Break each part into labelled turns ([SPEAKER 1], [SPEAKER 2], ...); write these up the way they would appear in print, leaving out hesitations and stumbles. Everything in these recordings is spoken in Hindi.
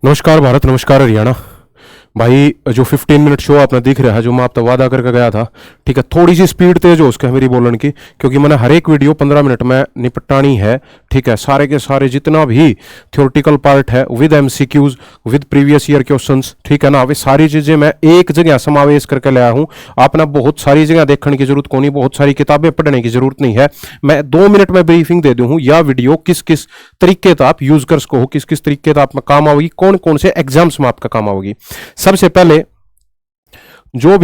[SPEAKER 1] नमस्कार भारत, नमस्कार हरियाणा। भाई जो 15 मिनट शो आपने दिख रहा है, जो मैं आपसे वादा करके गया था, ठीक है, थोड़ी सी स्पीड तेज हो उसके मेरी बोलने की, क्योंकि मैंने हर एक वीडियो 15 मिनट में निपटानी है। ठीक है, सारे के सारे जितना भी थ्योरेटिकल पार्ट है with MCQs, with previous year questions, ठीक है ना, वे सारी चीजें मैं एक जगह समावेश करके लाया हूं। आपने बहुत सारी जगह देखने की जरूरत को नहीं, बहुत सारी किताबें पढ़ने की जरूरत नहीं है। मैं 2 मिनट में ब्रीफिंग दे दूं हूं, या वीडियो किस किस तरीके से आप यूज कर सको, किस किस तरीके से आप में काम आओगी, कौन कौन से एग्जाम्स में आपका काम आओगी। सबसे पहले जो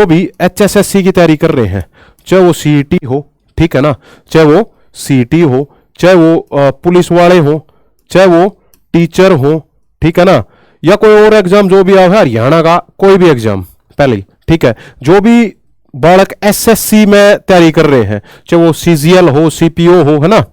[SPEAKER 1] भी एचएसएससी की तैयारी कर रहे हैं, चाहे वो सीईटी हो, ठीक है ना, चाहे वो सीईटी हो, चाहे वो पुलिस वाले हो, चाहे वो टीचर हो, ठीक है ना, या कोई और एग्जाम जो भी है हरियाणा का कोई भी एग्जाम पहले, ठीक है, जो भी बालक एसएससी में तैयारी कर रहे हैं, चाहे वो सीजीएल हो, सीपीओ हो, है ना,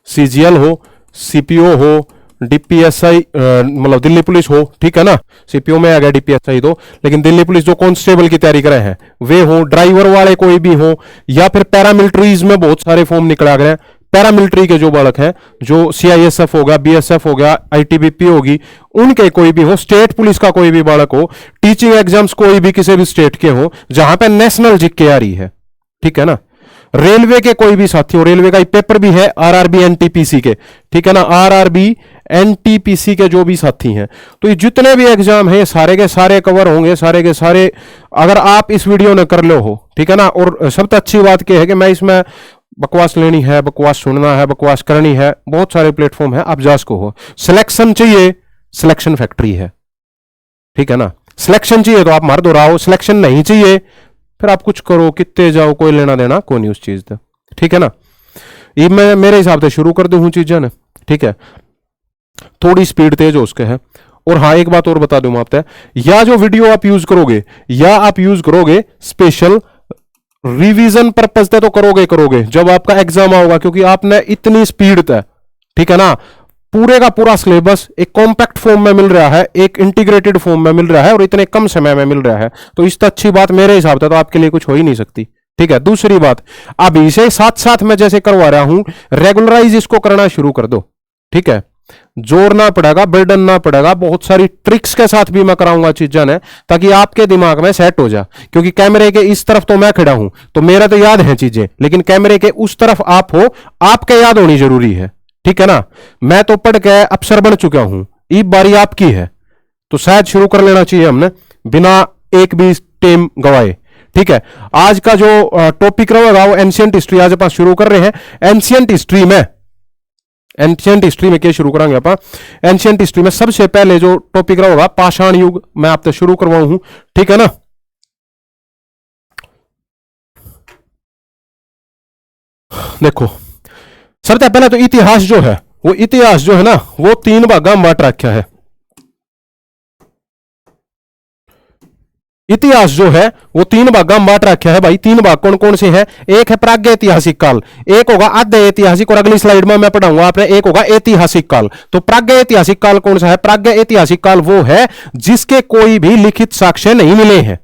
[SPEAKER 1] सीजीएल हो, सीपीओ हो, डीपीएसआई मतलब दिल्ली पुलिस हो, ठीक है ना, सीपीओ में आ गया डीपीएसआई तो, लेकिन दिल्ली पुलिस जो कांस्टेबल की तैयारी कर रहे हैं वे हो, ड्राइवर वाले कोई भी हो, या फिर पैरामिलिट्रीज में बहुत सारे फॉर्म निकला गए हैं। पैरामिलिट्री के जो बालक हैं, जो सीआईएसएफ होगा, बीएसएफ हो गया, आईटीबीपी होगी, उनके कोई भी हो, स्टेट पुलिस का कोई भी बालक हो, टीचिंग एग्जाम्स कोई भी किसी भी स्टेट के हो जहां पे नेशनल जीके आ रही है, ठीक है ना, रेलवे के कोई भी साथी हो, रेलवे का पेपर भी है आरआरबी एनटीपीसी के, ठीक है ना, आरआरबी एनटीपीसी के जो भी साथी हैं, तो ये जितने भी एग्जाम हैं सारे के सारे कवर होंगे, सारे के सारे, अगर आप इस वीडियो ने कर लो हो, ठीक है ना। और सबसे अच्छी बात क्या है कि मैं इसमें बकवास लेनी है, बकवास सुनना है, बकवास करनी है, बहुत सारे प्लेटफॉर्म है, आप जा सको हो। सिलेक्शन चाहिए, सिलेक्शन फैक्ट्री है, ठीक है ना, सिलेक्शन चाहिए तो आप मार दो रहा हो, सिलेक्शन नहीं चाहिए फिर आप कुछ करो, कितने जाओ, कोई लेना देना कोई नहीं उस चीज का, ठीक है ना। ये मैं मेरे हिसाब से शुरू कर दूं चीजें ना, ठीक है, थोड़ी स्पीड तेज हो उसके है। और हाँ, एक बात और बता दूं मैं आपसे, या जो वीडियो आप यूज करोगे, या आप यूज करोगे स्पेशल रिवीजन पर्पज से, तो करोगे जब आपका एग्जाम आओगा, क्योंकि आपने इतनी स्पीड तय, ठीक है ना, पूरे का पूरा सिलेबस एक कॉम्पैक्ट फॉर्म में मिल रहा है, एक इंटीग्रेटेड फॉर्म में मिल रहा है, और इतने कम समय में मिल रहा है, तो इससे अच्छी बात मेरे हिसाब से तो आपके लिए कुछ हो ही नहीं सकती, ठीक है। दूसरी बात, अब इसे साथ साथ मैं जैसे करवा रहा हूं, रेगुलराइज इसको करना शुरू कर दो, ठीक है, जोर ना पड़ेगा, बर्डन ना पड़ेगा, बहुत सारी ट्रिक्स के साथ भी मैं कराऊंगा चीजें ने, ताकि आपके दिमाग में सेट हो जाए। क्योंकि कैमरे के इस तरफ तो मैं खड़ा हूं, तो मेरा तो याद है चीजें, लेकिन कैमरे के उस तरफ आप हो, आपके याद होनी जरूरी है, ठीक है ना। मैं तो पढ़ के अफसर बन चुका हूं, ये बारी आपकी है, तो शायद शुरू कर लेना चाहिए हमने बिना एक भी टाइम गवाए, ठीक है। आज का जो टॉपिक रहेगा वो एंशियंट हिस्ट्री आज अपन शुरू कर रहे हैं। एंशियंट हिस्ट्री में क्या शुरू करेंगे अपन, एंशियंट हिस्ट्री में सबसे पहले जो टॉपिक रहेगा पाषाण युग, मैं आपसे शुरू करवाऊं हूं, ठीक है ना। देखो, सबसे पहले तो इतिहास जो है, वो इतिहास जो है ना, वो 3 भागा में बांट रखा है। इतिहास जो है वो 3 भागा में बांट रखा है भाई। 3 भाग कौन कौन से हैं? एक है प्राग्ञ ऐतिहासिक काल, एक होगा आद्य ऐतिहासिक, और अगली स्लाइड में मैं पढ़ाऊंगा आपने, एक होगा ऐतिहासिक काल। तो प्राग्ञ ऐतिहासिक काल कौन सा है? प्राग्ञ ऐतिहासिक काल वो है जिसके कोई भी लिखित साक्ष्य नहीं मिले हैं,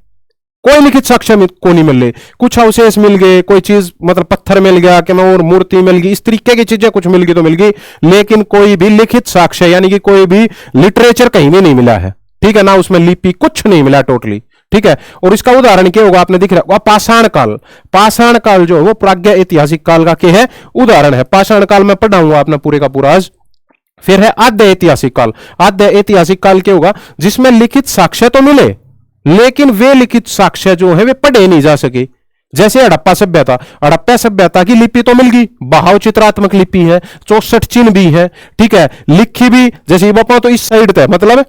[SPEAKER 1] कोई लिखित साक्ष्य को नहीं मिले, कुछ अवशेष मिल गए, कोई चीज मतलब पत्थर मिल गया कि मैं, और मूर्ति मिल गई, इस तरीके की चीजें कुछ मिल गई तो मिल गई, लेकिन कोई भी लिखित साक्ष्य यानी कि कोई भी लिटरेचर कहीं भी नहीं मिला है, ठीक है ना, उसमें लिपि कुछ नहीं मिला टोटली, ठीक है। और इसका उदाहरण क्या होगा, आपने दिख रहा होगा पाषाण काल। पाषाण काल जो है वो प्राग्ञ ऐतिहासिक काल का क्या है? उदाहरण है। पाषाण काल में पढ़ाऊंगा आपने पूरे का पूरा आज। फिर है आद्य ऐतिहासिक काल। आद्य ऐतिहासिक काल क्या होगा? जिसमें लिखित साक्ष्य तो मिले, लेकिन वे लिखित साक्ष्य जो है वे पढ़े नहीं जा सके। जैसे हड़प्पा सभ्यता, हड़प्पा सभ्यता की लिपि तो मिल गई, बहाव चित्रात्मक लिपि है, 64 चिन्ह भी है, ठीक है, लिखी भी, जैसे बापा तो इस साइड थे, मतलब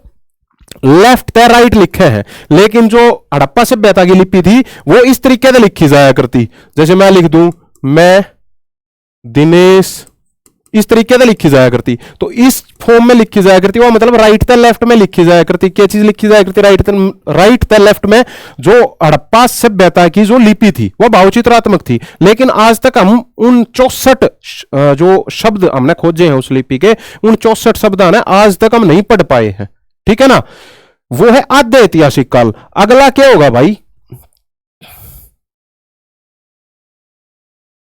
[SPEAKER 1] लेफ्ट थे, राइट लिखे हैं, लेकिन जो हड़प्पा सभ्यता की लिपि थी वो इस तरीके से लिखी जाया करती, जैसे मैं लिख दूं, मैं दिनेश, इस तरीके से लिखी जाया करती। तो इस फॉर्म में लिखी जाया करती, वो मतलब राइट ते लेफ्ट में लिखी जाया करती। क्या चीज लिखी जाया करती? राइट ते लेफ्ट में जो हड़प्पा सभ्यता की जो लिपि थी वो भावचित्रात्मक थी, लेकिन आज तक हम उन 64 जो शब्द हमने खोजे हैं उस लिपि के, उन 64 शब्द आज तक हम नहीं पढ़ पाए हैं, ठीक है ना। वो है आद्य ऐतिहासिक काल। अगला क्या होगा भाई?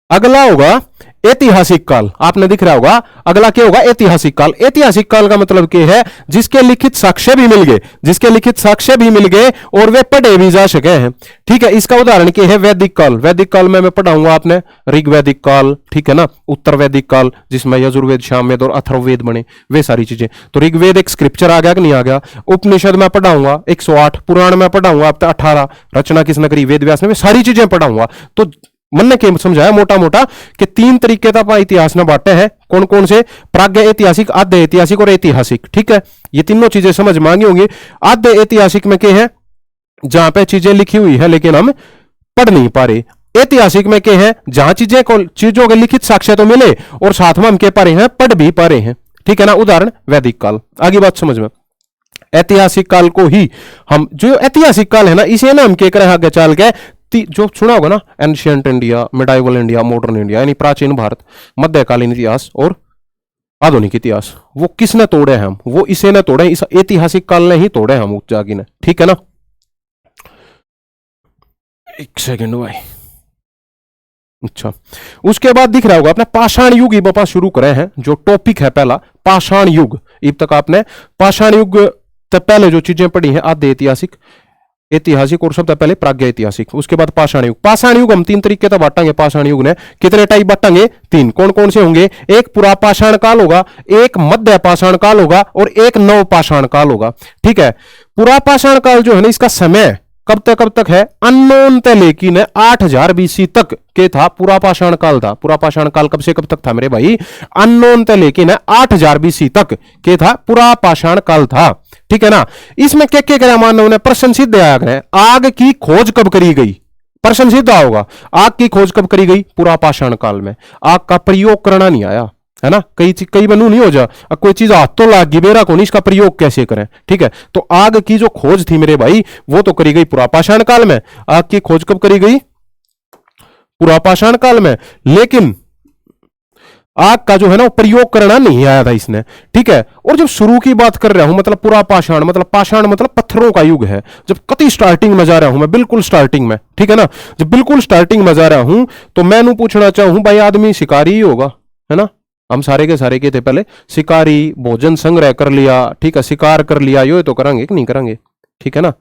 [SPEAKER 1] अगला होगा ऐतिहासिक काल। आपने दिख रहा होगा अगला क्या होगा, ऐतिहासिक काल। ऐतिहासिक काल का मतलब क्या है, जिसके लिखित साक्ष्य भी मिल गए, जिसके लिखित साक्ष्य भी मिल गए और वे पढ़े भी जा सके हैं। ठीक है, इसका उदाहरण क्या है, वैदिक काल। वैदिक काल में मैं पढ़ाऊंगा आपने ऋग्वैदिक काल, ठीक है ना, उत्तर वैदिक काल जिसमें यजुर्वेद, सामवेद और अथर्ववेद बने, वे सारी चीजें। तो ऋग्वेद एक स्क्रिप्चर आ गया कि नहीं आ गया। उपनिषद में पढ़ाऊंगा 108, पुराण में पढ़ाऊंगा अब तक 18, रचना किसने करी, वेद व्यास ने, सारी चीजें पढ़ाऊंगा। तो मन ने क्या समझाया मोटा मोटा कि तीन तरीके का इतिहास में बांटे हैं। कौन कौन से, प्राग्ञ ऐतिहासिक, आद्य ऐतिहासिक और ऐतिहासिक। ठीक है, ये तीनों चीजें समझ मांगी होंगी। आद्य ऐतिहासिक में क्या है, जहां पे चीजें लिखी हुई है लेकिन हम पढ़ नहीं पा रहे। ऐतिहासिक में क्या है, जहां चीजों के लिखित साक्ष्य तो मिले और साथ में हम क्या पा रहे हैं, पढ़ भी पा रहे हैं। ठीक है ना, उदाहरण वैदिक काल। आगे बात समझ में, ऐतिहासिक काल को ही हम, जो ऐतिहासिक काल है ना, इसे ना हम क्या करें आगे चल के, जो सुना होगा ना, ancient India, medieval India, modern India, यानी प्राचीन भारत, मध्यकालीन इतिहास और आधुनिक इतिहास, वो किसने तोड़े हैं, हम वो इसे ने तोड़े, इस ऐतिहासिक काल ने ही तोड़े हम जागी ने। ठीक है ना, एक सेकेंड भाई। अच्छा, उसके बाद दिख रहा होगा अपने पाषाण युग, इब आप शुरू करे हैं, जो टॉपिक है पहला पाषाण युग। इब तक आपने पाषाण युग तक पहले जो चीजें पढ़ी हैं, आद्य ऐतिहासिक, ऐतिहासिक और सबसे पहले प्राग्ञ ऐतिहासिक, उसके बाद पाषाण युग। पाषाण युग हम तीन तरीके से बांटेंगे। पाषाण युग ने कितने टाइप बांटेंगे, तीन। कौन कौन से होंगे, एक पुरा पाषाण काल होगा, एक मध्य पाषाण काल होगा और एक नव पाषाण काल होगा। ठीक है, पुरा पाषाण काल जो है ना, इसका समय कब तक है, अननोन तक, लेकिन 8000 बीसी तक के था पूरा पाषाण काल था। पूरा पाषाण काल कब से कब तक था मेरे भाई, अननोन तक, लेकिन 8000 बीसी तक के था पूरा पाषाण काल था। ठीक है ना, इसमें क्या क्या करा मानव ने, प्रश्न सिद्ध आग है, आग की खोज कब करी गई, प्रश्न सिद्ध होगा, आग की खोज कब करी गई, पूरा पाषाण काल में। आग का प्रयोग करना नहीं आया, है ना, कई बनू नहीं हो जा, कोई चीज हाथ तो लाग गई बेरा को नहीं, इसका प्रयोग कैसे करें। ठीक है, तो आग की जो खोज थी मेरे भाई, वो तो करी गई पुरापाषाण काल में। आग की खोज कब करी गई, पुरापाषाण काल में, लेकिन आग का जो है ना वो प्रयोग करना नहीं आया था इसने। ठीक है, और जब शुरू की बात कर रहा हूं, मतलब पूरा पाषाण, मतलब पाषाण मतलब पत्थरों का युग है, जब कति स्टार्टिंग में जा रहा हूं मैं, बिल्कुल स्टार्टिंग में। ठीक है ना, जब बिल्कुल स्टार्टिंग में जा रहा हूं, तो मैं पूछना चाहूं भाई, आदमी शिकारी ही होगा, है ना, हम सारे के सारे के थे पहले शिकारी, भोजन संग्रह कर लिया, ठीक है, शिकार कर लिया, यो तो करेंगे कि नहीं करेंगे। ठीक है ना,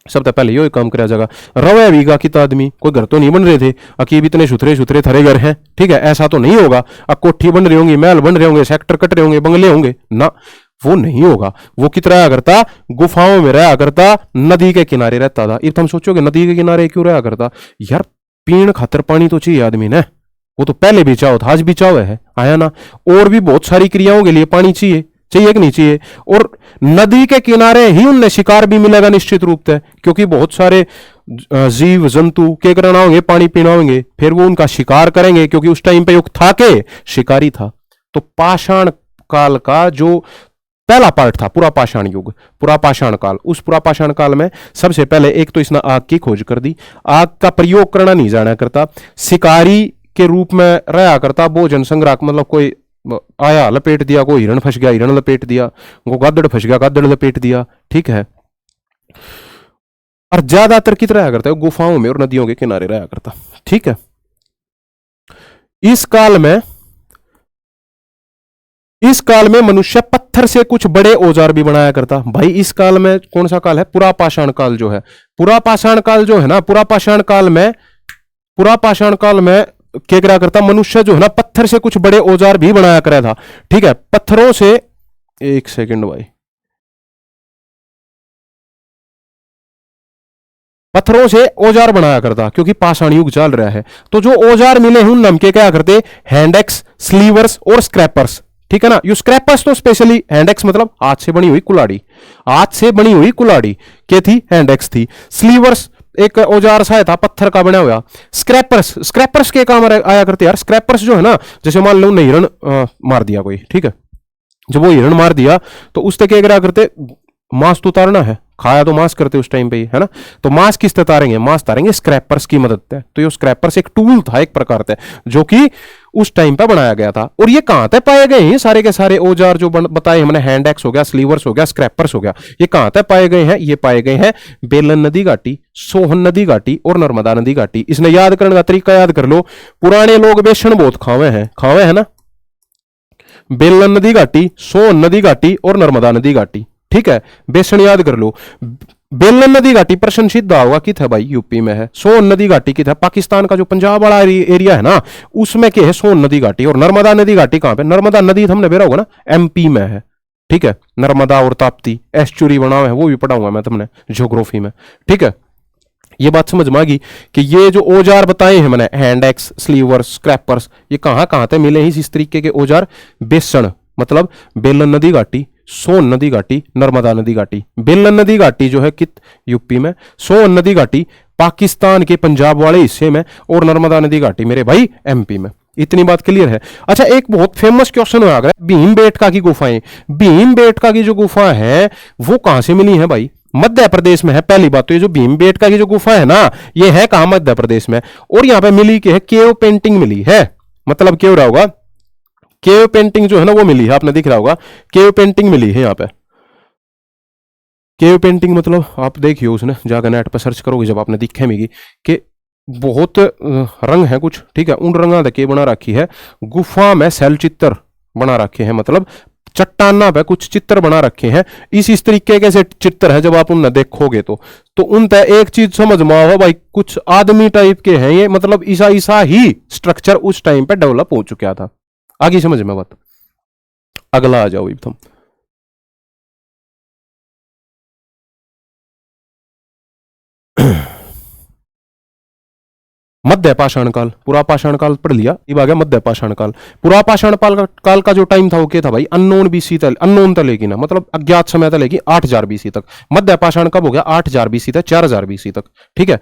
[SPEAKER 1] सबसे पहले यो काम करा जाएगा। रवे बीघा कितना आदमी, कोई घर तो नहीं बन रहे थे, अकीब इतने सुथरे सुथरे थरे घर हैं। ठीक है, ऐसा तो नहीं होगा अब कोठी बन रही होंगी, महल बन रहे होंगे, सेक्टर कट रहे होंगे, बंगले होंगे ना, वो नहीं होगा। वो कितना रहा करता, गुफाओं में रहा करता, नदी के किनारे रहता था। अब हम सोचोगे नदी के किनारे क्यों रहा करता, यार पीण खातर पानी तो चाहिए आदमी ने, वो तो पहले भी चाहो था, आज भी चाहो है, आया ना। और भी बहुत सारी क्रियाओं के लिए पानी चाहिए, चाहिए कि नहीं चाहिए। और नदी के किनारे ही उनने शिकार भी मिलेगा निश्चित रूप से, क्योंकि बहुत सारे जीव जंतु के करना होंगे, पानी पीना होंगे, फिर वो उनका शिकार करेंगे, क्योंकि उस टाइम पे युग था के शिकारी था। तो पाषाण काल का जो पहला पार्ट था पूरा पाषाण युग, पूरा पाषाण काल, उस पूरा पाषाण काल में सबसे पहले एक तो इसने आग की खोज कर दी, आग का प्रयोग करना नहीं जाना करता, शिकारी के रूप में रहा करता, भोजन संग्रह, मतलब कोई आया लपेट दिया, कोई हिरण फंस गया हिरण लपेट दिया, वो गादड़ फंस गया गादड़ लपेट दिया। ठीक है, और ज्यादातर कित रहा करता है, गुफाओं में और नदियों के किनारे रहा करता। ठीक है, इस काल में मनुष्य पत्थर से कुछ बड़े औजार भी बनाया करता। भाई इस काल में कौन सा काल है, पुरा पाषाण काल जो है, पुरा पाषाण काल जो है ना, पुरा पाषाण काल में क्या करा करता, मनुष्य जो है ना पत्थर से कुछ बड़े औजार भी बनाया करा था। ठीक है, पत्थरों से, एक सेकंड भाई, पत्थरों से औजार बनाया करता, क्योंकि पाषाण युग चल रहा है। तो जो औजार मिले हैं उन के क्या करते, हैंडेक्स, स्लीवर्स और स्क्रैपर्स। ठीक है ना, ये स्क्रैपर्स तो स्पेशली, हैंडेक्स मतलब हाथ से बनी हुई कुल्हाड़ी, हाथ से बनी हुई कुल्हाड़ी क्या थी, हैंडेक्स थी। स्लीवर्स एक औजार सा था पत्थर का बना हुआ। स्क्रैपर्स के काम आया करते यार। स्क्रैपर्स जो है ना, जैसे मान लो हिरण मार दिया कोई, ठीक है, जब वो हिरण मार दिया तो उससे क्या करा करते, मांस तो उतारना है, खाया तो मांस करते उस टाइम पे ही, है ना। तो मांस किससे तारेंगे, मांस तारेंगे स्क्रैपर्स की मदद से। तो ये स्क्रैपर्स एक टूल था एक प्रकार से, जो कि उस टाइम पे बनाया गया था। और ये कहां तक पाए गए हैं सारे के सारे औजार जो बताए हमने, हैंड एक्स हो गया, स्लीवर्स हो गया, स्क्रैपर्स हो गया, ये कहां तक पाए गए हैं, ये पाए गए हैं बेलन नदी घाटी, सोहन नदी घाटी और नर्मदा नदी घाटी। इसने याद करने का तरीका याद कर लो, पुराने लोग बेसन बहुत खावे हैं ना। बेलन नदी घाटी, सोहन नदी घाटी और नर्मदा नदी घाटी, ठीक है, बेसन याद कर लो। बेलन नदी घाटी प्रश्न सीध होगा कि था भाई यूपी में है, सोन नदी घाटी की था पाकिस्तान का जो पंजाब वाला एरिया है ना, उसमें क्या है, सोन नदी घाटी। और नर्मदा नदी घाटी कहां पे, नर्मदा नदी हमने बेरा होगा ना, एमपी में है, ठीक है। नर्मदा और ताप्ती एस्चुरी बना हुआ है, वो भी पढ़ा हुआ मैं तुमने ज्योग्राफी में, ठीक है। ये बात समझ में आ गई कि ये जो औजार बताए हैं मैंने, हैंड एक्स, स्लीवर्स, स्क्रैपर्स, ये कहां कहां तक मिले हैं इस तरीके के औजार। बेसन मतलब बेलन नदी घाटी, सोन नदी घाटी, नर्मदा नदी घाटी। बेलन नदी घाटी जो है कित यूपी में, सोन नदी घाटी पाकिस्तान के पंजाब वाले हिस्से में, और नर्मदा नदी घाटी मेरे भाई एमपी में। इतनी बात क्लियर है। अच्छा, एक बहुत फेमस क्वेश्चन हो गया, भीमबेटका की गुफाएं। भीमबेटका की जो गुफा है वो कहां से मिली है भाई, मध्य प्रदेश में है। पहली बात तो ये जो भीमबेटका की जो गुफा है ना, ये है कहां, मध्य प्रदेश में। और यहां पे मिली के है केव पेंटिंग मिली है, मतलब क्या हो रहा होगा, केव पेंटिंग जो है ना वो मिली है, आपने दिख रहा होगा केव पेंटिंग मिली है यहाँ पे। केव पेंटिंग मतलब आप देखिए, उसने जाकर नेट पर सर्च करोगे जब आपने दिखे मिगी कि बहुत रंग है कुछ, ठीक है। उन रंगा के बना रखी है गुफा में, सेल चित्र बना रखे हैं, मतलब चट्टाना पे कुछ चित्र बना रखे हैं। इस तरीके के से चित्र है, जब आप उन्हें देखोगे तो उन तय एक चीज समझ में आओ भाई, कुछ आदमी टाइप के हैं ये, मतलब ईसा ही स्ट्रक्चर उस टाइम पे डेवलप हो चुका था। आगे समझ में बात, अगला आ जाओ एकदम। मध्य पाषाण काल, पुरा पाषाण काल पढ़ लिया, अब आ गया मध्य पाषाण काल। पुरा पाषाण काल का जो टाइम था वो क्या था भाई, अननोन बीसी तक, अननोन तक लेगी ना, मतलब अज्ञात समय तक लेगी 8000 बीसी तक। मध्य पाषाण कब हो गया, 8000 बीसी तक 4000 बीसी तक, ठीक है।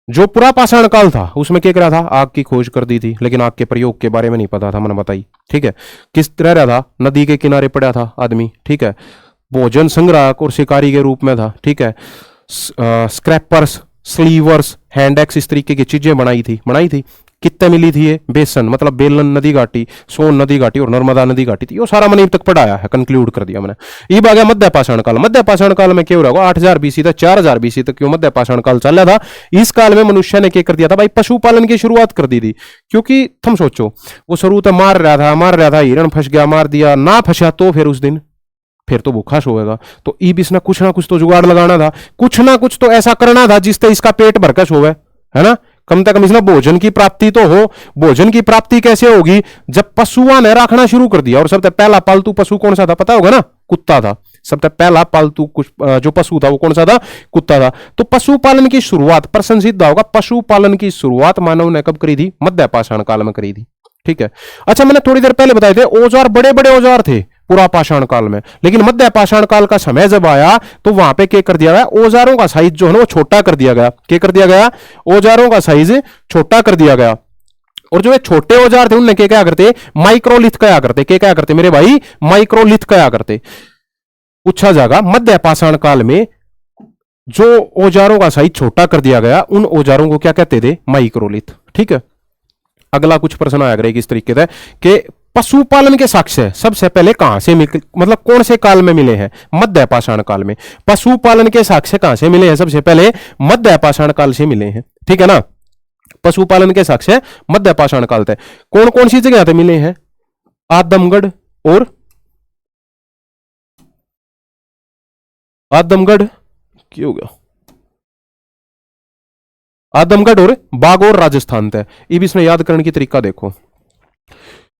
[SPEAKER 1] जो पुरा पाषाण काल था उसमें क्या करा था, आग की खोज कर दी थी, लेकिन आग के प्रयोग के बारे में नहीं पता था, मैंने बताई, ठीक है। किस तरह रहा था, नदी के किनारे पड़ा था आदमी, ठीक है। भोजन संग्राहक और शिकारी के रूप में था, ठीक है। स्क्रैपर्स, स्लीवर्स, हैंड एक्स, इस तरीके की चीजें बनाई थी। कितने मिली थी ये, बेसन मतलब बेलन नदी घाटी, सोन नदी घाटी और नर्मदा नदी घाटी थी। ये सारा मैंने अब तक पढ़ाया है, कंक्लूड कर दिया मैंने। ये आ गया मध्य पाषाण काल। मध्य पाषाण काल में क्या हो रहा होगा, 8000 बीसी तक 4000 बीसी तक क्यों मध्य पाषाण काल चल रहा था। इस काल में मनुष्य ने क्या कर दिया था भाई, पशुपालन की शुरुआत कर दी थी। क्योंकि तुम सोचो, वो शुरू तो मार रहा था, हिरण फंस गया, मार दिया, ना फंसा तो फिर उस दिन फिर तो भूखा सोएगा। तो ईबिस ने कुछ ना कुछ तो जुगाड़ लगाना था, कुछ ना कुछ तो ऐसा करना था जिससे इसका पेट भरकर सोवे, है ना। कम से कम इसमें भोजन की प्राप्ति तो हो। भोजन की प्राप्ति कैसे होगी, जब पशुओं ने रखना शुरू कर दिया। और सबसे पहला पालतू पशु कौन सा था पता होगा ना, कुत्ता था। सबसे पहला पालतू जो पशु था वो कौन सा था, कुत्ता था। तो पशुपालन की शुरुआत, प्रश्न सिद्ध होगा, पशुपालन की शुरुआत मानव ने कब करी थी, मध्य पाषाण काल में करी थी, ठीक है। अच्छा, मैंने थोड़ी देर पहले बताए थे औजार बड़े बड़े औजार थे पुरा पाषाण काल में, लेकिन मध्य पाषाण काल का समय जब आया तो वहां पे क्या कर दिया गया, औजारों का साइज जो है ना वो छोटा कर दिया गया। क्या कर दिया गया, औजारों का साइज छोटा कर दिया गया। और जो छोटे औजार थे उनने क्या करते, माइक्रोलिथ कया करते। क्या करते मेरे भाई, माइक्रोलिथ कया करते। पूछा जाएगा मध्य पाषाण काल में जो औजारों का साइज छोटा कर दिया गया, उन औजारों को क्या कहते थे, माइक्रोलिथ, ठीक है। अगला कुछ प्रश्न आया करेगा इस तरीके से कि पशुपालन के साक्ष्य सबसे पहले कहां से मतलब कौन से काल में मिले हैं, मध्य पाषाण काल में। पशुपालन के साक्ष्य कहां से मिले हैं, सबसे पहले मध्य पाषाण काल से मिले हैं, ठीक है ना। पशुपालन के साक्ष्य मध्य पाषाण काल थे। कौन कौन सी जगह पे मिले हैं, आदमगढ़ और क्यों हो गया, आदमगढ़ और बागौर राजस्थान थे। अब इसमें याद करने की तरीका देखो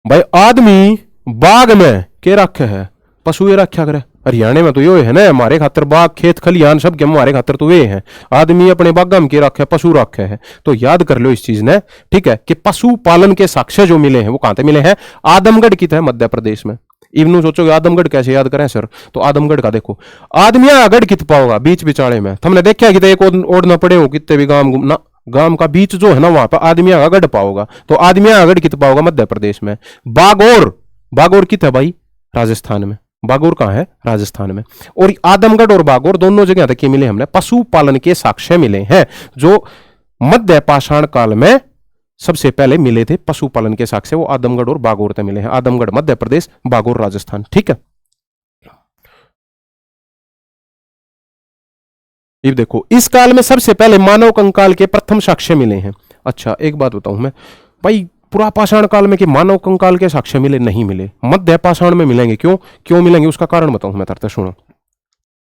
[SPEAKER 1] भाई, आदमी बाग में के रखे है, पशु ये रखा करे। हरियाणा में तो ये है ना, हमारे खातर बाग खेत खलियान सब के हमारे खातर तो वे हैं। आदमी अपने बागा में के रखे, पशु रखे हैं। तो याद कर लो इस चीज ने, ठीक है, कि पशुपालन के साक्ष्य जो मिले हैं वो कहां से मिले हैं, आदमगढ़ की थे मध्य प्रदेश में। इवनू सोचोगे आदमगढ़ कैसे याद करें सर, तो आदमगढ़ का देखो, आदमिया गढ़ कित पाओगा बीच बिचाड़े में। हमने देखा कि एक ओढ़ न पड़े हो कितने भी गांव का बीच जो है ना वहां पर आदमिया का गढ़ पाओगा। तो आदमिया का गढ़ कित पाओगा मध्य प्रदेश में। बागौर कित है भाई, राजस्थान में, बागोर कहाँ है? राजस्थान में। और आदमगढ़ और बागोर दोनों जगह तक मिले हमने पशुपालन के साक्ष्य मिले हैं, जो मध्य पाषाण काल में सबसे पहले मिले थे पशुपालन के साक्ष्य, वो आदमगढ़ और बागोर तक मिले हैं। आदमगढ़ मध्य प्रदेश, बागोर राजस्थान। ठीक है, ये देखो इस काल में सबसे पहले मानव कंकाल के प्रथम साक्ष्य मिले हैं। अच्छा एक बात बताऊं मैं भाई, पुरा पाषाण काल में कि मानव कंकाल के साक्ष्य मिले? नहीं मिले, मध्य पाषाण में मिलेंगे। क्यों क्यों मिलेंगे उसका कारण बताऊं मैं तरते, सुनो।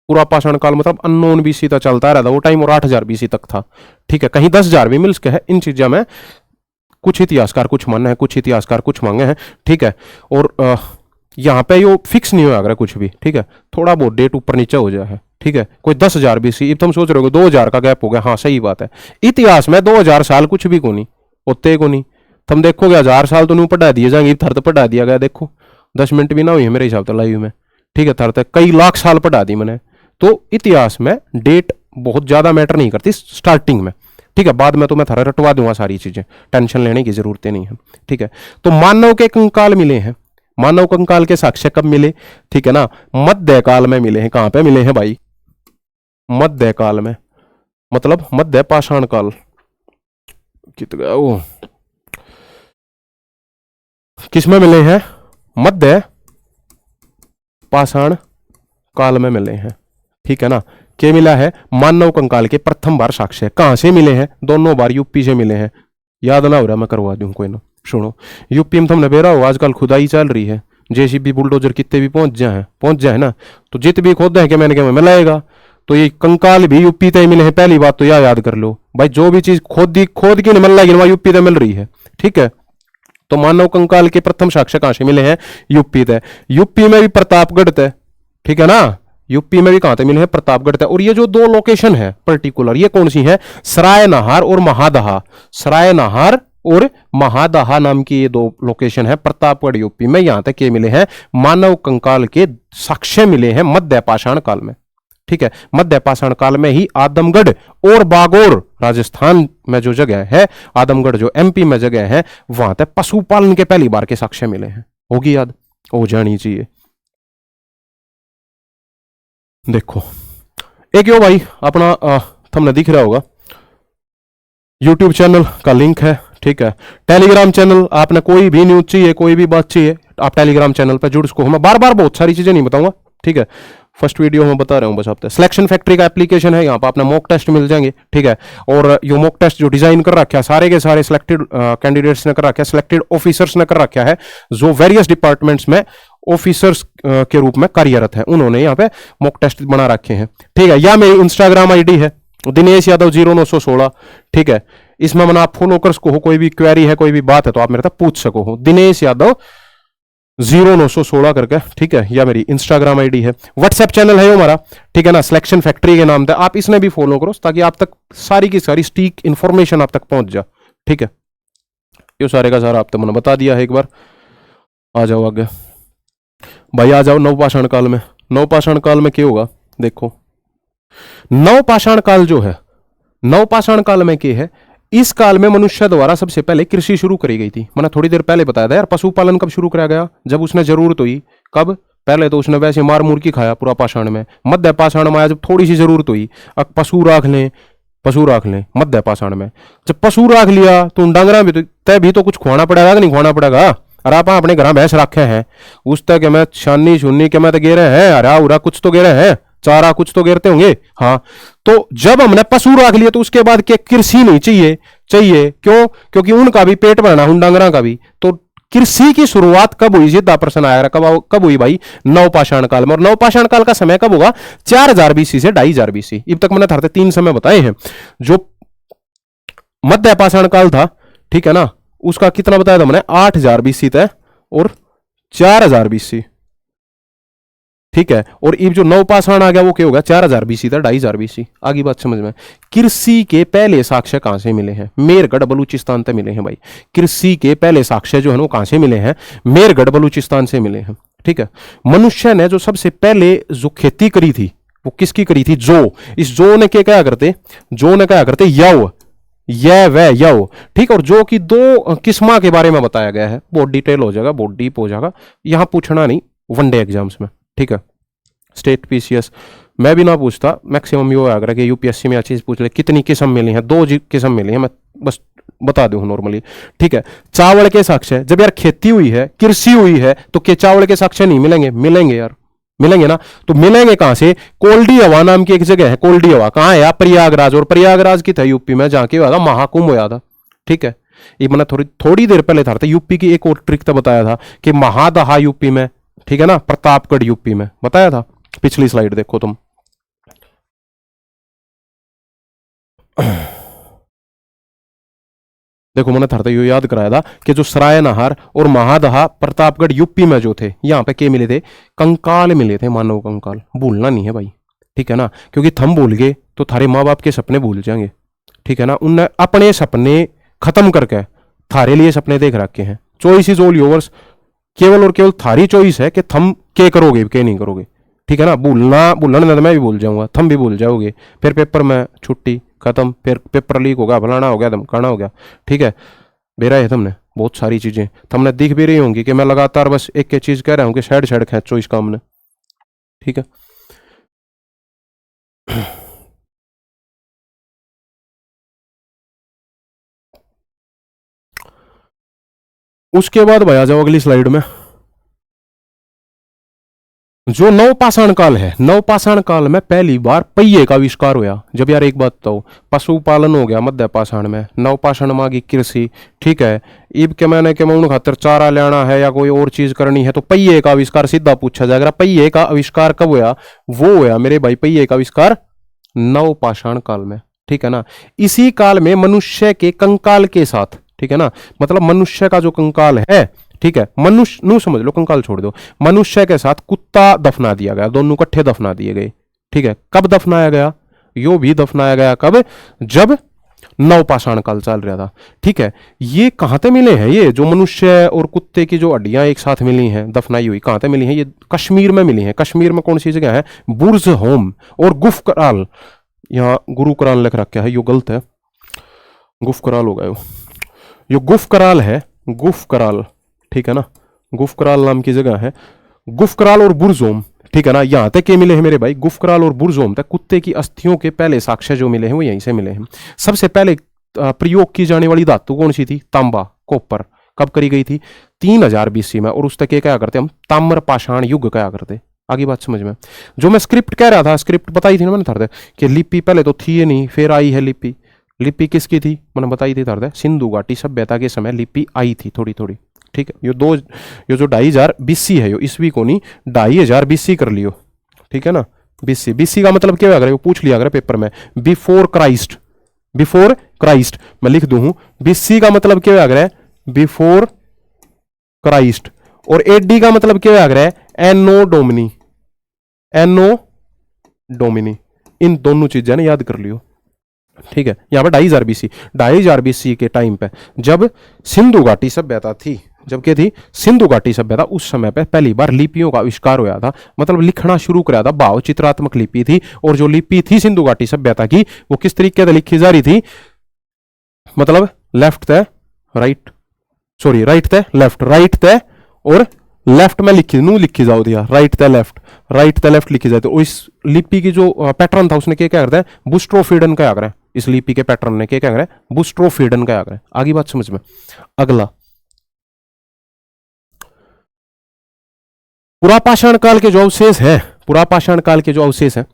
[SPEAKER 1] पूरा पाषाण काल मतलब अननोन बीसी तक चलता रहा था वो टाइम, और 8000 बीसी तक था। ठीक है, कहीं 10,000 भी मिल सके है। इन चीजों में कुछ इतिहासकार कुछ मानना है, कुछ इतिहासकार कुछ मांगे हैं। ठीक है, और यहाँ पे यो फिक्स नहीं होगा कुछ भी। ठीक है, थोड़ा बहुत डेट ऊपर नीचे हो जाए है। ठीक है, कोई 10,000 बीसी, अब तुम सोच रहे हो 2000 का गैप हो गया। हाँ सही बात है, इतिहास में 2000 साल कुछ भी को नहीं होते को नहीं। तुम देखोगे 1000 साल तो नहीं पढ़ा दिए जाएंगे, थर तो पढ़ा दिया गया। देखो 10 मिनट भी ना हुई है मेरे हिसाब से लाइव में। ठीक है, थर तक कई लाख साल पढ़ा दी मैंने। तो इतिहास में डेट बहुत ज्यादा मैटर नहीं करती स्टार्टिंग में। ठीक है, बाद में तो मैं थर रटवा दूंगा सारी चीजें, टेंशन लेने की जरूरत नहीं है। ठीक है, तो मानव के कंकाल मिले हैं। मानव कंकाल के साक्ष्य कब मिले? ठीक है ना, मध्य काल में मिले हैं। कहां पे मिले हैं भाई? मध्य काल में, मतलब मध्य पाषाण काल। कितना वो किसमें मिले हैं? मध्य पाषाण काल में मिले हैं। ठीक है ना, क्या मिला है? मानव कंकाल के प्रथम बार साक्ष्य कहां से मिले हैं? दोनों बार यूपी से मिले हैं। याद ना हो रहा, मैं करवा दूं कोई ना। सुनो, यूपी में तुमने बेरा हो आजकल खुदाई चल रही है, जेसीबी बुलडोजर कितने भी पहुंच जाए ना, तो जित भी खोद है कि मैंने क्या मिलाएगा। तो ये कंकाल भी यूपी तय मिले हैं। पहली बात तो याद कर लो भाई, जो भी चीज खोद की नहीं मिल रही यूपी तय मिल रही है। ठीक है, तो मानव कंकाल के प्रथम साक्ष्य कहां से मिले हैं? यूपी तय। यूपी में भी प्रतापगढ़ तय। ठीक है ना, यूपी में भी कहां तक मिले हैं? प्रतापगढ़ तक। और ये जो दो लोकेशन है पर्टिकुलर, ये कौन सी है? सराय नहार और महादहा। सराय नहार और महादहा नाम की ये दो लोकेशन है प्रतापगढ़ यूपी में। यहां तक ये मिले हैं मानव कंकाल के साक्ष्य मिले हैं मध्य पाषाण काल में। ठीक है, मध्य पाषाण काल में ही आदमगढ़ और बागोर राजस्थान में जो जगह है, आदमगढ़ जो एमपी में जगह है, वहां तक पशुपालन के पहली बार के साक्ष्य मिले हैं। होगी याद, हो जानी चाहिए। देखो एक यो भाई अपना तुमने दिख रहा होगा यूट्यूब चैनल का लिंक है। ठीक है, टेलीग्राम चैनल, आपने कोई भी न्यूज चाहिए, कोई भी बात चाहिए, आप टेलीग्राम चैनल पर जुड़ सको। मैं बार बार बहुत सारी चीजें नहीं बताऊंगा। ठीक है, फर्स्ट वीडियो में बता रहा हूं बस। आप सिलेक्शन फैक्ट्री का एप्लीकेशन है, यहाँ पर अपना मॉक टेस्ट मिल जाएंगे। ठीक है, और ये मॉक टेस्ट जो डिजाइन कर रखा है सारे के सारे सिलेक्टेड कैंडिडेट्स ने कर रखा है, सिलेक्टेड ऑफिसर्स ने कर रखा है, जो वेरियस डिपार्टमेंट्स में ऑफिसर्स के रूप में कार्यरत है, उन्होंने यहाँ पे मॉक टेस्ट बना रखे हैं। ठीक है, या मेरी इंस्टाग्राम आईडी है दिनेश यादव 0916। ठीक है, इसमें मैंने आप फॉलो कर सको हो, कोई भी क्वेरी है, कोई भी बात है तो आप मेरे तक पूछ सको हो। दिनेश यादव 0916 करके। ठीक है, या मेरी इंस्टाग्राम आईडी है। व्हाट्सएप चैनल है हमारा। ठीक है ना, सिलेक्शन फैक्ट्री के नाम से, आप इसमें भी फॉलो करो ताकि आप तक सारी की सारी स्टीक इंफॉर्मेशन आप तक पहुंच जा। ठीक है, ये सारे का सारा आप तक मैंने बता दिया है। एक बार आ जाओ आगे भाई, आ जाओ नवपाषाण काल में। नवपाषाण काल में क्या होगा? देखो नवपाषाण काल जो है, नवपाषाण काल में क्या है? इस काल में मनुष्य द्वारा सबसे पहले कृषि शुरू करी गई थी। मैंने थोड़ी देर पहले बताया था यार, पशुपालन कब शुरू कराया गया? जब उसने जरूरत हुई। कब? पहले तो उसने वैसे मार मुर्गी खाया पूरा पाषाण में। मध्य पाषाण में आया जब थोड़ी सी जरूरत हुई, अब पशु राख लें मध्य पाषाण में। जब पशु राख लिया तो डंगरा भी तय भी तो कुछ खुआना पड़ेगा कि नहीं खुआना पड़ेगा? अरे आप अपने घर भैंस रखे हैं, उस तक मैं छानी छुन्नी के मैं तो गेरे हैं, अरे उरा कुछ तो गेरे हैं, चारा कुछ तो गिरते होंगे। हाँ, तो जब हमने पशु रख लिए तो उसके बाद क्या कृषि नहीं चाहिए? क्यों? क्योंकि उनका भी पेट भरना, उन डांगरा का भी। तो कृषि की शुरुआत कब हुई? सीधा प्रश्न आया, कब हुई भाई? नवपाषाण काल में। और नवपाषाण काल का समय कब होगा? 4000 बीसी से 2500 बीसी। अब तक मैंने थारते 3 समय बताए हैं। जो मध्य पाषाण काल था, ठीक है ना, उसका कितना बताया था मैंने? 8000 बीसी तक और 4000 बीसी। ठीक है, और ये जो नवपाषाण आ गया वो क्या होगा? 4000 बीसी था 2500 बीसी। आगे बात समझ में। कृषि के पहले साक्ष्य कहां से मिले हैं? मेरगढ़ बलूचिस्तान से मिले हैं भाई। कृषि के पहले साक्ष्य जो है वो कहां से मिले हैं? मेरगढ़ बलूचिस्तान से मिले हैं। ठीक है, मनुष्य ने जो सबसे पहले जो खेती करी थी वो किसकी करी थी? जो। इस जो ने क्या करते? जो ने क्या करते? यव, यह वह यव। ठीक, और जो की 2 किस्मा के बारे में बताया गया है। बहुत डिटेल हो जाएगा, बहुत डीप हो जाएगा, यहां पूछना नहीं वनडे एग्जाम्स में। ठीक है। स्टेट पीसीएस मैं भी ना पूछता, मैक्सिमम ये होया करे कि यूपीएससी में अच्छी चीज पूछ ले कितनी किस्म मिली है, दो किस्म मिली है, मैं बस बता दूं नॉर्मली। ठीक है, चावल के साक्ष्य, जब यार खेती हुई है, कृषि हुई है, तो क्या चावल के साक्ष्य नहीं मिलेंगे? मिलेंगे यार, मिलेंगे ना। तो मिलेंगे कहां से? कोल्डी हवा नाम की एक जगह है, कोल्डी हवा कहां है यार? प्रयागराज। और प्रयागराज की था यूपी में, जहां के हुआ था महाकुंभ हुआ था। ठीक है, ये मैंने थोड़ी देर पहले था यूपी की एक और ट्रिक तो बताया था कि महादहा यूपी में, ठीक है ना, प्रतापगढ़ यूपी में बताया था, पिछली स्लाइड देखो तुम। देखो मैंने था यो याद कराया था कि जो सराय नहर और महादहा प्रतापगढ़ यूपी में जो थे, यहां पे क्या मिले थे? कंकाल मिले थे, मानव कंकाल। भूलना नहीं है भाई, ठीक है ना, क्योंकि थम भूल गए तो थारे माँ बाप के सपने भूल जाएंगे। ठीक है ना, उनने अपने सपने खत्म करके थारे लिए सपने देख रखे हैं। चॉइस इज ऑल योर्स, केवल और केवल थारी चॉइस है कि थम क्या करोगे क्या नहीं करोगे। ठीक है ना, भूलना नहीं तो मैं भी भूल जाऊंगा, थम भी भूल जाओगे, फिर पेपर में छुट्टी खत्म, फिर पेपर लीक होगा, फलाना हो गया, धमकाना हो गया। ठीक है, बेरा है तुमने बहुत सारी चीजें, तुमने दिख भी रही होंगी कि मैं लगातार बस एक चीज कह रहा हूँ कि साइड साइड खींचो इस काम ने। ठीक है, उसके बाद भाई आ जाओ अगली स्लाइड में। जो नवपाषाण काल है, नवपाषाण काल में पहली बार पहिए का आविष्कार हुआ। जब यार एक बात तो पशुपालन हो गया मध्य पाषाण में, नवपाषाण मांगी कृषि। ठीक है, ईब के मैंने के मऊन खातर चारा लेना है या कोई और चीज करनी है तो पहिए का आविष्कार सीधा पूछा जाएगा। पहिए का आविष्कार कब हुआ? वो हुआ मेरे भाई, पहिए का आविष्कार नवपाषाण काल में। ठीक है ना, इसी काल में मनुष्य के कंकाल के साथ, ठीक है ना, मतलब मनुष्य का जो कंकाल है, ठीक है, मनुष्य नू समझ लो, कंकाल छोड़ दो, मनुष्य के साथ कुत्ता दफना दिया गया, दोनों इकट्ठे दफना दिए गए। ठीक है, कब दफनाया गया? यो भी दफनाया गया कब? जब नवपाषाण काल चल रहा था। ठीक है, ये कहां से मिले हैं? ये जो मनुष्य और कुत्ते की जो हड्डियां एक साथ मिली हैं दफनाई हुई, कहां से मिली हैं? ये कश्मीर में मिली हैं। कश्मीर में कौन सी जगह है? बुर्ज होम और गुफकराल। यहाँ गुरुकराल लिख रखा है, यो गलत है, गुफकराल होगा यो गुफकराल है, गुफकराल। ठीक है ना, गुफकराल नाम की जगह है, गुफकराल और बुरजोम। ठीक है ना, यहां तक के मिले हैं मेरे भाई, गुफकराल और बुरजोम तक कुत्ते की अस्थियों के पहले साक्ष्य जो मिले हैं वो यहीं से मिले हैं। सबसे पहले प्रयोग की जाने वाली धातु कौन सी थी? तांबा, कॉपर। कब करी गई थी? 3000 बीसी में। और उस तक क्या करते हम? ताम्र पाषाण युग क्या करते। आगे बात समझ में? जो मैं स्क्रिप्ट कह रहा था, स्क्रिप्ट बताई थी ना मैंने था कि लिपि पहले तो थी नहीं, फिर आई है लिपि। लिपि किसकी थी मैंने बताई थी था, सिंधु घाटी सभ्यता के समय लिपि आई थी थोड़ी थोड़ी। ठीक है, ये जो 2500 बीसी है, यो ईस्वी को नहीं, 2500 बीसी कर लियो। ठीक है ना, बीसी, बीसी का मतलब क्या है? वो पूछ लिया अगर पेपर में, बिफोर क्राइस्ट, बिफोर क्राइस्ट मैं लिख दूं हूं। बीसी का मतलब क्या है? Before Christ. और एडी का मतलब क्या है? एनो डोमिनी, एनो डोमिनी। इन दोनों चीजें ना याद कर लियो। ठीक है, यहां पर 2500 बीसी, 2500 बीसी के टाइम पे जब सिंधु घाटी सभ्यता थी, जब क्या थी? सिंधु घाटी सभ्यता, उस समय पे पहली बार लिपियों का आविष्कार हुआ था, मतलब लिखना शुरू कराया था। भाव चित्रात्मक लिपि थी, और जो लिपि थी सिंधु घाटी सभ्यता की, वो किस तरीके से लिखी जा रही थी? मतलब लेफ्ट थे राइट, सॉरी राइट थे लेफ्ट, राइट थे और लेफ्ट में लिखी जाओ दिया, राइट थे लेफ्ट, राइट थे लेफ्ट लिखी जाती। इस लिपि की जो पैटर्न था उसने क्या करता है? बुस्ट्रोफीडन का आग्रह। इस लिपि के पैटर्न ने क्या कह रहा है? बुस्ट्रोफीडन का आग्रह। आगे बात समझ में? अगला, पुरापाषाण काल के जो अवशेष है, पुरापाषाण काल के जो अवशेष हैं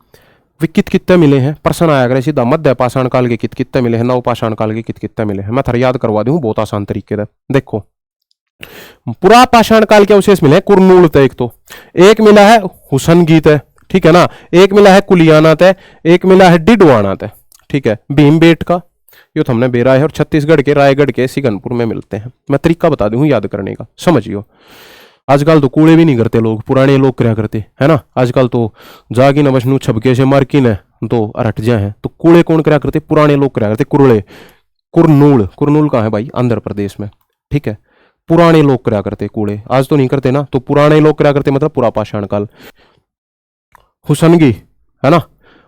[SPEAKER 1] वे कित कितने मिले हैं? प्रश्न आया अगर सीधा, मध्य पाषाण काल के कित कितने मिले हैं, नवपाषाण काल के कित कितने मिले हैं। मैं थोड़ा याद करवा दूं बहुत आसान तरीके से। देखो, पुरापाषाण काल के अवशेष मिले कुरनूल तय, एक मिला है हुसनगी तय, ठीक है ना, एक मिला है कुलियाना तय, एक मिला है डिडवाना तय। ठीक है, भीमबेट का यो हमने बेरा है, और छत्तीसगढ़ के रायगढ़ के सिगनपुर में मिलते हैं। मैं तरीका बता दूं याद करने का, समझियो। आजकल तो कूड़े भी नहीं करते लोग, पुराने लोग क्या करते है ना। आजकल तो जागी न बशनू छबके से मार्की न तो अरट जाए हैं, तो कूड़े कौन करा करते? पुराने लोग करा करते। कुरले, कुरनूल, कुरनूल कहाँ है भाई? आंध्र प्रदेश में। ठीक है, पुराने लोग करा करते कूड़े, आज तो नहीं करते ना, तो पुराने लोग करा करते, मतलब पुरापाषाण काल। हुसनगी है ना,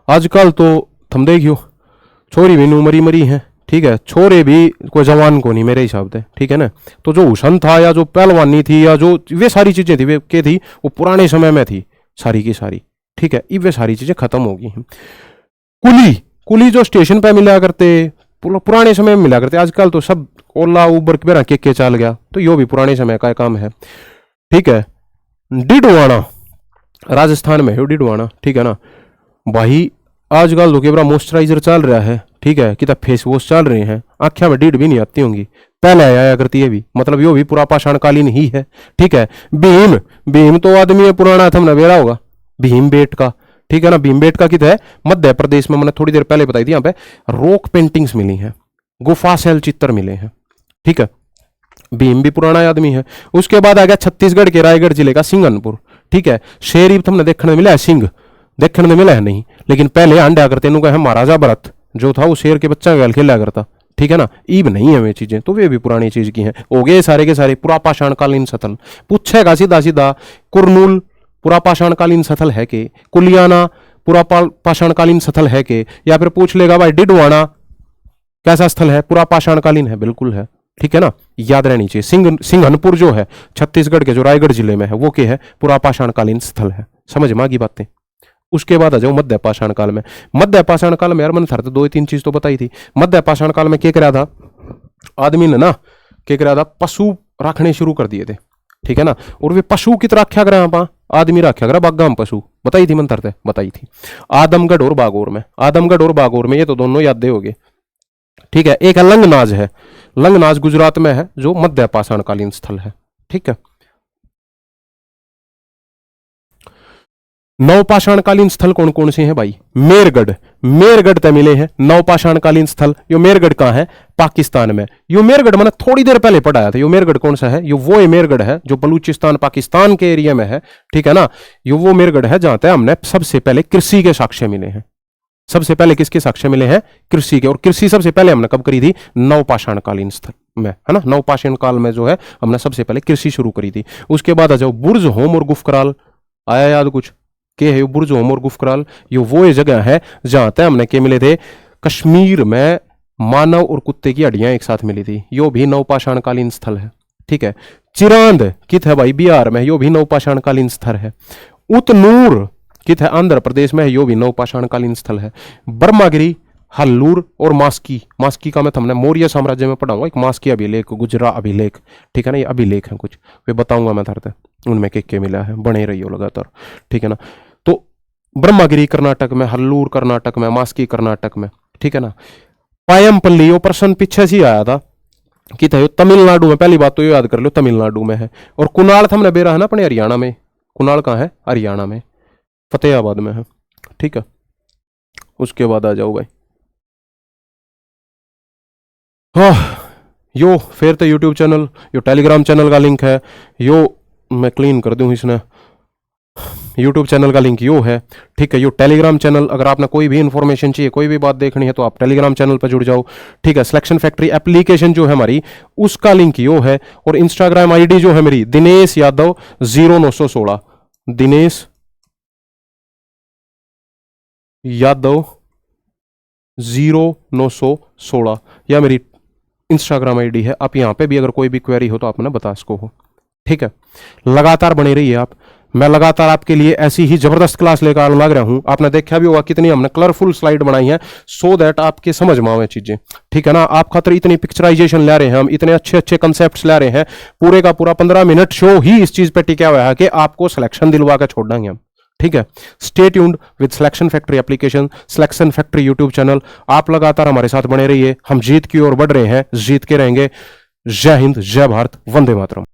[SPEAKER 1] आजकल तो थम देखियो छोरी भी नू मरी मरी है। ठीक है, छोरे भी कोई जवान को नहीं मेरे हिसाब से। ठीक है ना, तो जो हुसन था या जो पहलवानी थी या जो वे सारी चीजें थी वे क्या थी? वो पुराने समय में थी। सारी की सारी, ठीक है। ये सारी चीजें खत्म होगी। कुली, कुली जो स्टेशन पे मिला करते, पुराने समय में मिला करते, आजकल तो सब ओला उबर के चल गया, तो यो भी पुराने समय का काम है, ठीक है। डिडवाना, राजस्थान में है डिडवाना, ठीक है ना भाई। आजकल तो केवरा मॉइस्चराइजर चल रहा है, ठीक है, कि फेस वॉश चल रहे हैं, आँखें में डीड भी नहीं आती होंगी, पहले आया करती है भी, मतलब यो भी पूरा पाषाणकालीन ही है, ठीक है। भीम, भीम तो आदमी है पुराना, तुमने बेड़ा होगा भीम बेट का, ठीक है ना। भीम बेट का कित है मध्य प्रदेश में, मैंने थोड़ी देर पहले बताई थी, यहाँ पे रॉक पेंटिंग्स मिली हैं, गुफा शैल चित्र मिले हैं, ठीक है। भीम भी पुराना आदमी है। उसके बाद आ गया छत्तीसगढ़ के रायगढ़ जिले का सिंगनपुर, ठीक है। शेर भी तुमने देखने में मिला है, सिंह देखने में मिला है नहीं, लेकिन पहले अंडा करते है महाराजा भरत जो था वो शेर के बच्चा गैल खेला करता, ठीक है ना। ईब नहीं है वे चीजें, तो वे भी पुरानी चीज की हैं। हो गए सारे के सारे पुरा पाषाणकालीन स्थल। पूछेगा सीधा सीधा कुरनूल पुरा पाषाणकालीन स्थल है के, कुलियाना पुरा पाषाणकालीन स्थल है के, या फिर पूछ लेगा भाई डिडवाना कैसा स्थल है, पुरा पाषाणकालीन है, बिल्कुल है, ठीक है ना। याद रहनी चाहिए। सिंघनपुर जो है छत्तीसगढ़ के जो रायगढ़ जिले में है वो क्या है, पुरा पाषाणकालीन स्थल है। समझ में आ गई बातें। उसके बाद आ जाओ मध्य पाषाण काल में। मध्य पाषाण काल में यार मैंने थर दो तीन चीज तो बताई थी। मध्य पाषाण काल में क्या करा था आदमी ने ना, क्या करा था, पशु रखने शुरू कर दिए थे, ठीक है ना। और वे पशु कित रखा करा आप, आदमी रखा करा बागा में पशु, बताई थी मंत्र थे, बताई थी। आदमगढ़ और बागोर में, आदमगढ़ और बागोर में, ये तो दोनों यादें हो गए, ठीक है। एक लंगनाज है, लंगनाज गुजरात में है जो मध्य पाषाण कालीन स्थल है, ठीक है। नवपाषाणकालीन स्थल कौन कौन से हैं भाई? मेरगढ़, मेरगढ़ तय मिले हैं नवपाषाणकालीन स्थल। यो मेरगढ़ कहां है? पाकिस्तान में। यो मेरगढ़ मैंने थोड़ी देर पहले पढ़ाया था। यो मेरगढ़ कौन सा है? यो वो मेरगढ़ है जो बलूचिस्तान पाकिस्तान के एरिया में है, ठीक है ना। यो वो मेरगढ़ है जहां तक हमने सबसे पहले कृषि के साक्ष्य मिले हैं। सबसे पहले किसके साक्ष्य मिले हैं? कृषि के। और कृषि सबसे पहले हमने कब करी थी? नवपाषाणकालीन स्थल में, है ना। नवपाषाण काल में जो है हमने सबसे पहले कृषि शुरू करी थी। उसके बाद आ जाओ बुर्ज होम और गुफकराल, आया याद कुछ? के है बुर्ज होम और गुफकराल? ये वो जगह है जहां तक हमने के मिले थे, कश्मीर में मानव और कुत्ते की हड्डियां एक साथ मिली थी। यो भी नवपाषाणकालीन स्थल है, ठीक है। चिरांद कित है भाई? बिहार में। यो भी नवपाषाणकालीन स्थल है। उतनूर कित है? आंध्र प्रदेश में। यो भी नवपाषाणकालीन स्थल है। ब्रह्मागिरी, हल्लूर और मास्की, मास्की का मैं हमने मौर्य साम्राज्य में पढ़ाऊंगा। एक मास्की अभिलेख, गुजरा अभिलेख, ठीक है ना। ये अभिलेख है कुछ, वे बताऊंगा मैं थरते उनमें के मिला है। बने रहियो लगातार, ठीक है ना। तो ब्रह्मागिरी कर्नाटक में, हल्लूर कर्नाटक में, मास्की कर्नाटक में, ठीक है ना। पायमपल्ली, यो प्रश्न पीछे से आया था कि था तमिलनाडु में। पहली बात तो ये याद कर लो तमिलनाडु में है। और कुणाल हमने बेरा है ना अपने हरियाणा में। कुणाल कहाँ है? हरियाणा में, फतेहाबाद में है, ठीक है। उसके बाद आ जाओ भाई, हाँ यो फिर तो यूट्यूब चैनल, यो टेलीग्राम चैनल का लिंक है। यो मैं क्लीन कर दूं इसने, यूट्यूब चैनल का लिंक यो है, ठीक है। यो टेलीग्राम चैनल, अगर आपने कोई भी इंफॉर्मेशन चाहिए, कोई भी बात देखनी है तो आप टेलीग्राम चैनल पर जुड़ जाओ, ठीक है। सिलेक्शन फैक्ट्री एप्लीकेशन जो है हमारी, उसका लिंक यो है। और इंस्टाग्राम आईडी जो है मेरी, दिनेश यादव 0916, दिनेश यादव 0916, या मेरी इंस्टाग्राम आईडी है। आप यहाँ पे भी अगर कोई भी क्वेरी हो तो आप ना बता सको हो, ठीक है। लगातार बने रहिए आप। मैं लगातार आपके लिए ऐसी ही जबरदस्त क्लास लेकर लग रहा हूं। आपने देखा भी होगा कितनी हमने कलरफुल स्लाइड बनाई है, सो दैट आपके समझ में आवे चीजें, ठीक है ना। आप खातर इतनी पिक्चराइजेशन ले रहे हैं हम, इतने अच्छे अच्छे कंसेप्ट ला रहे हैं। पूरे का पूरा 15 मिनट शो ही इस चीज पे टिका हुआ है कि आपको सिलेक्शन दिलवा कर छोड़ देंगे हम, ठीक है। Stay tuned with selection factory application, selection factory YouTube channel. आप लगातार हमारे साथ बने रहिए। हम जीत की ओर बढ़ रहे हैं, जीत के रहेंगे। जय हिंद, जय भारत, वंदे मातरम।